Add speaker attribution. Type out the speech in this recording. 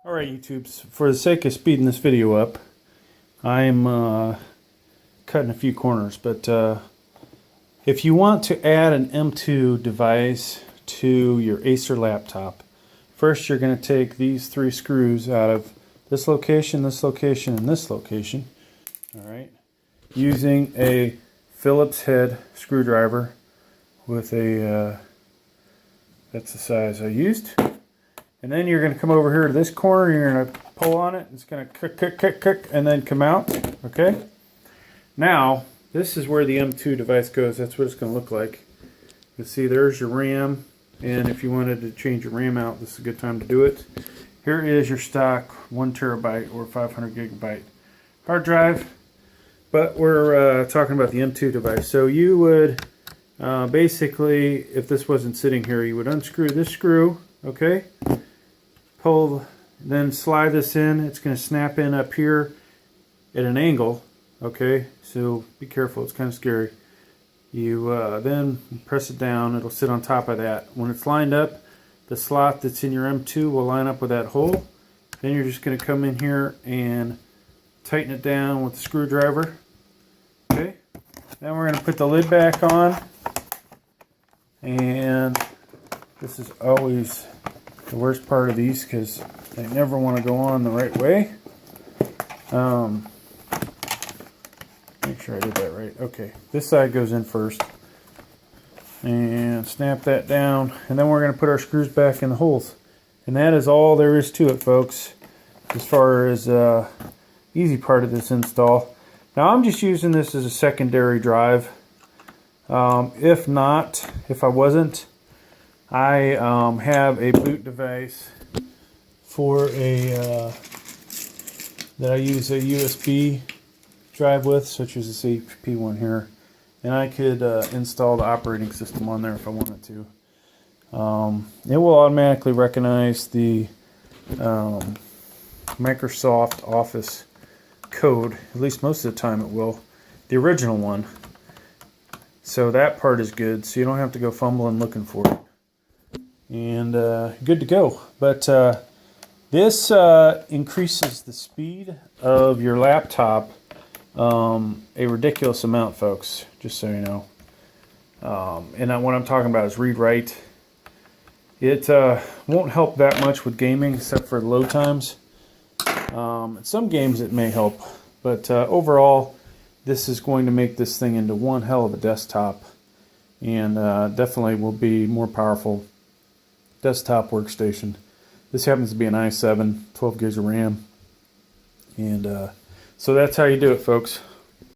Speaker 1: Alright YouTubes, for the sake of speeding this video up, I'm cutting a few corners, but if you want to add an M.2 device to your Acer laptop, first you're going to take these three screws out of this location, and this location, alright, using a Phillips head screwdriver with a, that's the size I used. And then you're going to come over here to this corner, you're going to pull on it, it's going to click, and then come out, okay? Now, this is where the M.2 device goes, that's what it's going to look like. You see there's your RAM, and if you wanted to change your RAM out, this is a good time to do it. Here is your stock 1 terabyte or 500 gigabyte hard drive, but we're talking about the M.2 device. So you would, basically, if this wasn't sitting here, you would unscrew this screw, okay? Pull, then slide this in. It's going to snap in up here at an angle, okay? So be careful, it's kind of scary. You then press it down, it'll sit on top of that. When it's lined up, the slot that's in your M.2 will line up with that hole. Then you're just going to come in here and tighten it down with the screwdriver, okay? Then we're going to put the lid back on, and this is always the worst part of these because they never want to go on the right way. Make sure I did that right. Okay, this side goes in first. And snap that down. And then we're going to put our screws back in the holes. And that is all there is to it, folks, as far as easy part of this install. Now I'm just using this as a secondary drive. If I wasn't, I have a boot device for a that I use a USB drive with, such as this HP one here, and I could install the operating system on there if I wanted to. It will automatically recognize the Microsoft Office code, at least most of the time it will, the original one. So that part is good, so you don't have to go fumbling looking for it. And good to go. But this increases the speed of your laptop a ridiculous amount, folks, just so you know. And what I'm talking about is read-write. It won't help that much with gaming except for load times. In some games it may help, but overall this is going to make this thing into one hell of a desktop, and definitely will be more powerful desktop workstation. This happens to be an i7, 12 gigs of RAM, and so that's how you do it, folks.